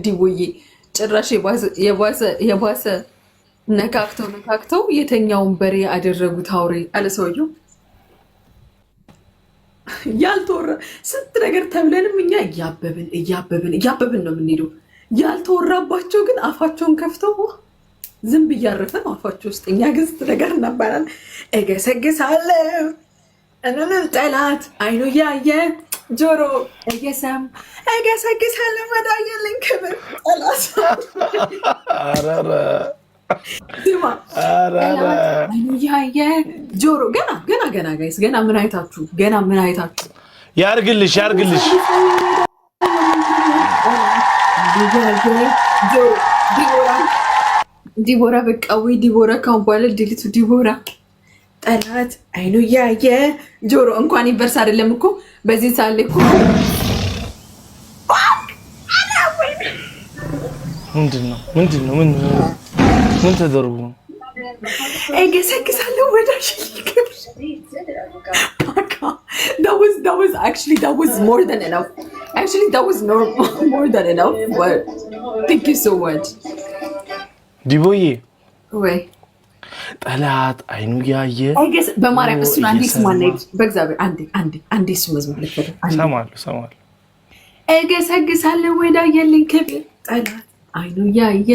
ዲቦዬ ጭራሽ የባሰ ነካክተው የተኛውን በሬ አደረጉት አውሬ አለ ሰውየው። ያልተወራ ስንት ነገር ተብለንም እኛ እያበብን ነው የምንሄደው። ያልተወራባቸው ግን አፋቸውን ከፍተው ዝም እያረፈ ነው አፋቸው ውስጥ። እኛ ግን ስንት ነገር እናባላለን። እገሰግሳለሁ እንንም ጠላት አይኑ እያየ ጆሮ እየሰማ እገሰግሳለሁ ወዳየልኝ ክብር ጠላት ስማ አይኑ እያየ ጆሮ ገና ጋይስ ገና ምን አይታችሁ ያርግልሽ ዲቦራ በቃ ወይ ዲቦራ ካሁን በኋላ ድሊቱ ዲቦራ ጠላት አይኑ እያየ ጆሮ እንኳን ይበርስ አይደለም እኮ በዚህ ሰዓት ላይ እኮ ምንድነው ምን ተደርጎ እገሰግሳለሁ ወዳሽ that was more than enough. Actually, that was more than enough. But thank you so much. ዲቦዬ ወይ ጠላት አይኑ ያየ አይገስ በማርያም እሱን አንዴ ስማነኝ በእግዚአብሔር አንዴ እሱ መዝሙር ልፈታ ሰማሉ እገሰግሳለሁ ወዳየልኝ ክብር ጠላት አይኑ ያየ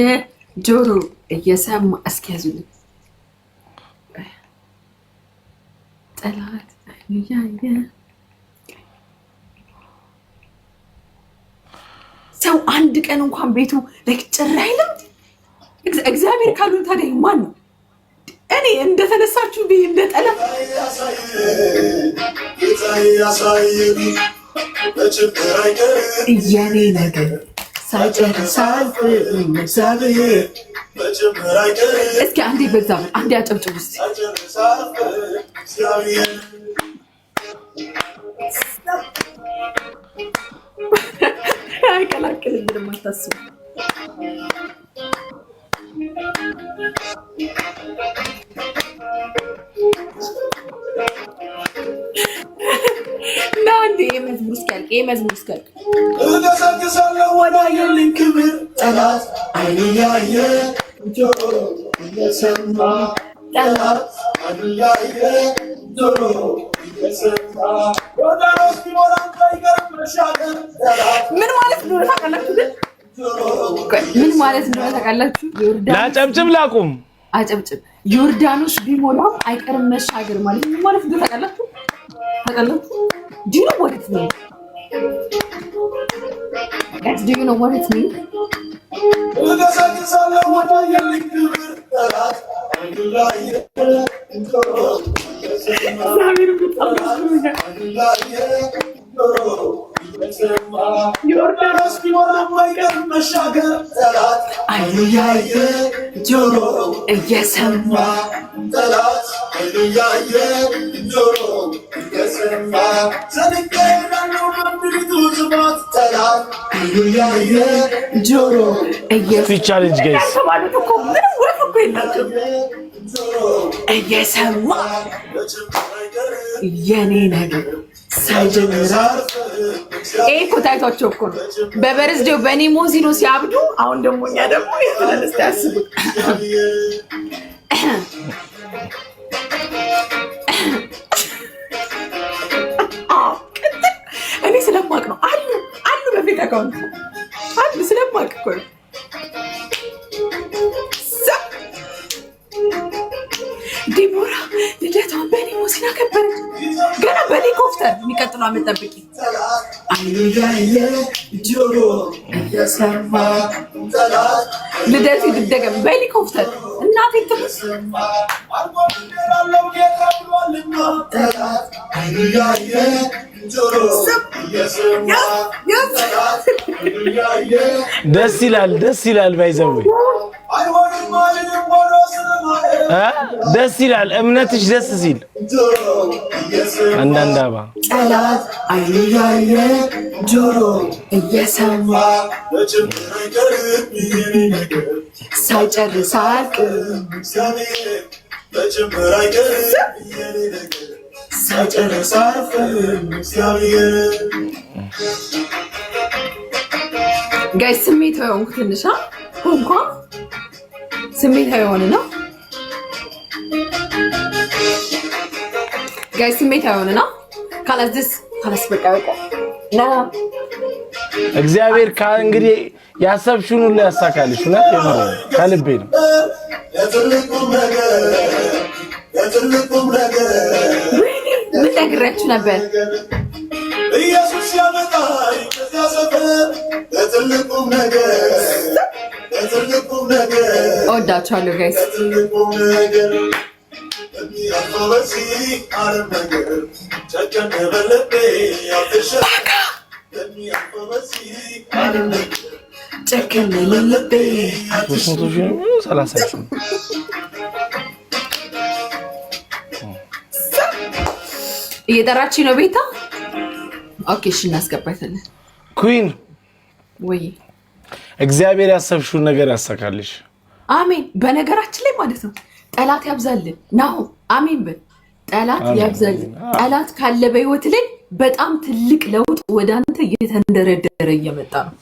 ጆሮ እየሰማ እስኪያዙልኝ ጠላት አይኑ ያየ ሰው አንድ ቀን እንኳን ቤቱ ለጭራ አይልም። እግዚአብሔር ካሉን ታዲያ ማን ነው? እኔ እንደተነሳችሁ ቢ እንደጠለም የኔ ነገር ሳይጨርሳል እግዚአብሔር እስኪ አንዴ በእግዚአብሔር አንዴ አጨብጭቡ እስኪ አይቀላቅልም ምንም አታስቡ። ናንዴ የመዝሙር እስኪያልቅ እገሰግሳለሁ ወዳየልኝ ክብር ጠላት አይኑ ያየ ጆሮ እየሰማ ጠላት አይኑ ያየ ጆሮ እየሰማ ዮርዳኖስ ቢሞላ አይቀርም መሻገር ጠላት ምን ማለት እንደሆነ ታውቃላችሁ? ምን ማለት እንደሆነ ታውቃላችሁ? ላጨብጭብ ላቁም አጨብጭብ ዮርዳኖስ ቢሞላ አይቀርም መሻገር ማለት ምን ማለት እንደሆነ ታውቃላችሁ? Do you know what it means? Guys, do you know what it means? ዮርዳኖስ ቢሞላ አይቀርም መሻገር ጠላት አይኑ ያየ ጆሮ እየሰማ ጠላት አይኑ ያየ ጆሮ እየሰማ ዘንቀናለው ምድሪቱ ዝባት ጠላት አይኑ ያየ ጆሮ ፊቻሌንጅ ጋይስ ማለት እኮ ምን ወፍ እኮ የላችሁም። እየሰማ የኔ ነገር ሳይጀምራል እኮ ታይቷቸው እኮ ነው በበርዝዴው በኔ ሞዚኖ ሲያብዱ። አሁን ደግሞ እኛ ደግሞ የተነስተ ያስቡ እኔ ስለማቅ ነው አሉ በፊት አካውንት አሉ ስለማቅ እኮ ነው። ዲቦራ ልደቷን በኔ ሞዚና ከበረች ገና በሄሊኮፕተር የሚቀጥለው ዓመት ጠብቂ። አይኑ ያየ ጆሮ እየሰማ ጠላት ልደቱ ይደገም በሄሊኮፕተር እናቴ ትሙት ጠላት አይኑ ያየ ጆሮ እየሰማ ደስ ይላል ባይዘው ደስ ይላል እምነትሽ ደስ ሲል አንዳንድ አባ ጠላት አይኑ ያየ ጆሮ እየሰማ ሳይጨርስ አያልቅም ሳይጨርስ አያልቅም እግዚአብሔር ጋይስ ስሜታዊ ሆንኩ ትንሽ ሆንኳ ስሜታዊ ሆነ ነው ጋይስ ስሜታዊ ሆነ ነው ካላስ በቃ ና እግዚአብሔር እንግዲህ ያሰብሽውን ሁሉ ያሳካልሽ ነው ከልቤ ነው ምን ነግራችሁ ነበር ኢየሱስ ያመጣኝ ከዚያ ሰፈር ለትልቁም ነገር እወዳችኋለሁ ጋይስ ለትልቁም ነገር የሚያፈበሲ አረም ነገር ጨከን በልቤ ያፍሻ የሚያፈበሲ አረም ነገር ጨከን በልቤ 30 ሺህ እየጠራችኝ ነው ቤታ ኦኬ እሺ እናስገባታለን ኩዊን ወይ እግዚአብሔር ያሰብሽውን ነገር ያሳካልሽ አሜን በነገራችን ላይ ማለት ነው ጠላት ያብዛልን ናው አሜን ጠላት ያብዛልን ጠላት ካለ በህይወት ላይ በጣም ትልቅ ለውጥ ወዳንተ እየተንደረደረ እየመጣ ነው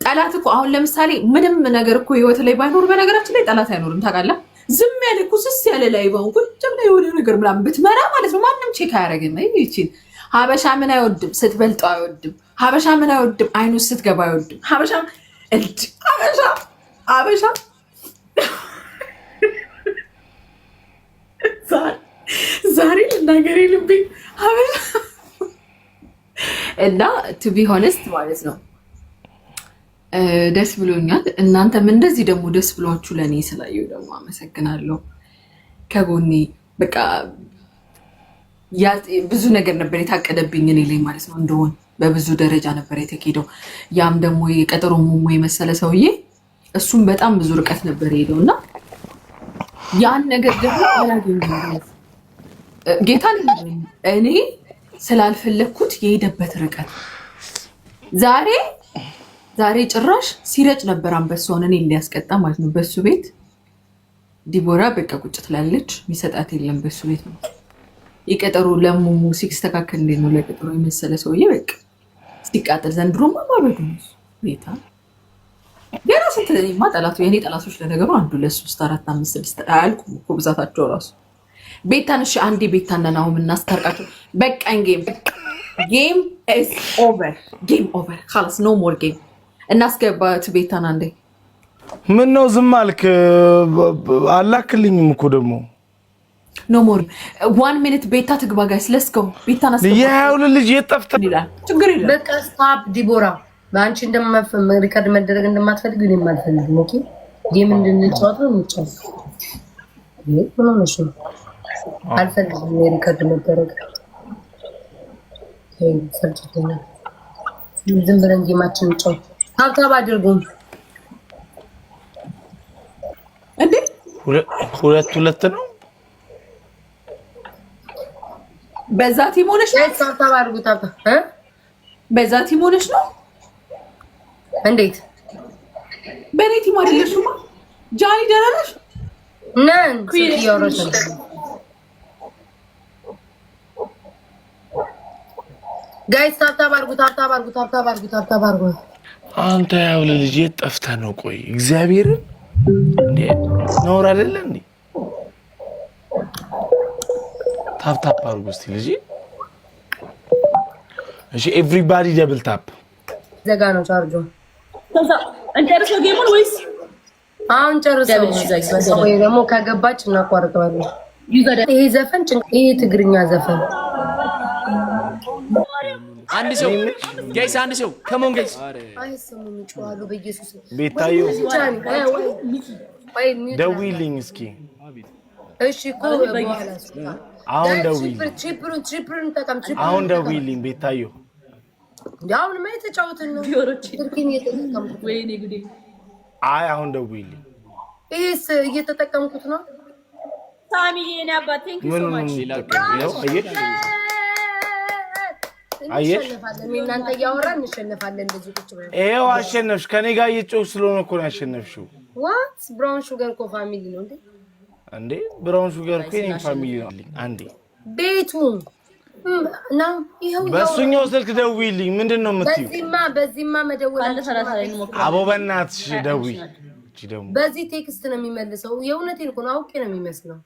ጠላት እኮ አሁን ለምሳሌ ምንም ነገር እኮ ህይወት ላይ ባይኖር በነገራችን ላይ ጠላት አይኖርም ታውቃለህ ዝም ያለ ኩስስ ያለ ላይ ባው ቁጭ ብለ የሆነ ነገር ምናምን ብትመራ ማለት ነው ማንንም ቼክ አያረግም ይቺን ሀበሻ ምን አይወድም ስትበልጠው አይወድም ሀበሻ ምን አይወድም አይኑ ስትገባ አይወድም ሀበሻ ዛሬ ልናገር ልብኝ ሀበሻ እና ቱ ቢ ሆነስት ማለት ነው ደስ ብሎኛል እናንተም እንደዚህ ደግሞ ደስ ብሏችሁ ለኔ ስላየው ደግሞ አመሰግናለሁ ከጎኔ በቃ ብዙ ነገር ነበር የታቀደብኝ እኔ ላይ ማለት ነው እንደሆነ በብዙ ደረጃ ነበር የተኬደው ያም ደግሞ የቀጠሮ ሙሙ የመሰለ ሰውዬ እሱም በጣም ብዙ ርቀት ነበር የሄደውና ያን ነገር ደግሞ አላገኘሁም ጌታን እኔ ስላልፈለኩት የሄደበት ርቀት ዛሬ ጭራሽ ሲረጭ ነበር አንበሳውን እኔ ሊያስቀጣ ማለት ነው በሱ ቤት ዲቦራ በቃ ቁጭ ትላለች ሚሰጣት የለም በሱ ቤት ነው ይቀጠሩ ለሙሙ ሲስተካከል ነው ለቀጠሩ የመሰለ ሰውዬ በቃ ሲቃጠል ዘንድሮማ ማበዱ ነው ቤታ ገና ስትለኝማ ጠላቱ የኔ ጠላቶች ለነገሩ 1 2 3 4 5 6 አልኩ እኮ ብዛታቸው ራሱ ቤታን እሺ አንዴ ቤታን ነው እናስታርቃቸው በቃኝ ጌም is over خلاص no more game እናስገባት ቤታን አንዴ ምን ነው ዝም አልክ አላክልኝም እኮ ደግሞ no more 1 minute ቤታ ትግባ ጋይስ let's go ቤታን አስገባ ያው ልጅ የጠፍተ ይላል ችግር የለም በቃ ስታፕ ዲቦራ ባንቺ እንደማፈም ሪከርድ መደረግ እንደማትፈልግ እኔ ማልፈልግ ኦኬ ጌም እንድንጫወት ነው እንጫወት ምን ሆነሽ ነው አልፈልግም ሪከርድ መደረግ ፈልጭተኛ ዝም ብለን ጌማችን እንጫወት ታብታብ አድርጉም እንዴ ሁለት ነው በዛ ቲም ሆነሽ ነው ታብታብ አድርጉ ታብታብ በዛ ቲም ሆነሽ ነው እንዴት በኔ ቲም አይደለሽማ ጃኒ ደህና ነሽ ነን ኩይሮሽ ጋይስ ታብታብ አድርጉ አንተ ያው ልጅ የጠፍተህ ነው ቆይ እግዚአብሔርን እንዴ ኖር አይደለ እንዴ ታፕ አድርጉ እስቲ ልጅ እሺ ኤቭሪባዲ ደብል ታፕ ዘጋ ነው ቻርጆ ከዛ እንጨርሰው ጌሙን ወይስ አሁን ጨርሰው ወይ ደግሞ ከገባች እናቋርጠዋለን ይሄ ዘፈን ይሄ ትግርኛ ዘፈን አንድ ሰው ጋይስ አንድ ሰው ከሞን ጋይስ አይሰሙም ይጫዋሉ በኢየሱስ ቤታዩ ደውይልኝ እስኪ እሺ እኮ በኋላ አሁን ደውይልኝ ትሪፕሉን ተቀም አሁን ደውይልኝ ቤታዩ ያውን ማይ ተጫውተን ነው ትርኪን እየተጠቀምኩት ወይኔ ጉዴ አይ አሁን ደውይልኝ እስ እየተጠቀምኩት ነው ሳሚ የኔ አባት ቴንክ ዩ ሶ ማች አየሽ እናንተ ያወራን እንሸነፋለን እንደዚህ ቁጭ ብለን ይሄው አሸነፍሽ ከኔ ጋር እየጮህ ስለሆነ እኮ ነው ያሸነፍሽው ዋት ብራውን ሹገር እኮ ፋሚሊ ነው እንዴ ብራውን ሹገር እኮ የኔ ፋሚሊ ነው አንዴ ቤቱ ነው ይሄው በሱኛው ስልክ ደውይልኝ ምንድነው የምትይው በዚህማ መደወል አለ 30 ላይ እንሞክር አቦ በእናትሽ ደውይ እቺ ደግሞ በዚህ ቴክስት ነው የሚመልሰው የእውነቴን እኮ ነው አውቄ ነው የሚመስለው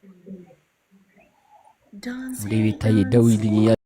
ዴቪድ ታይ ደውይልኝ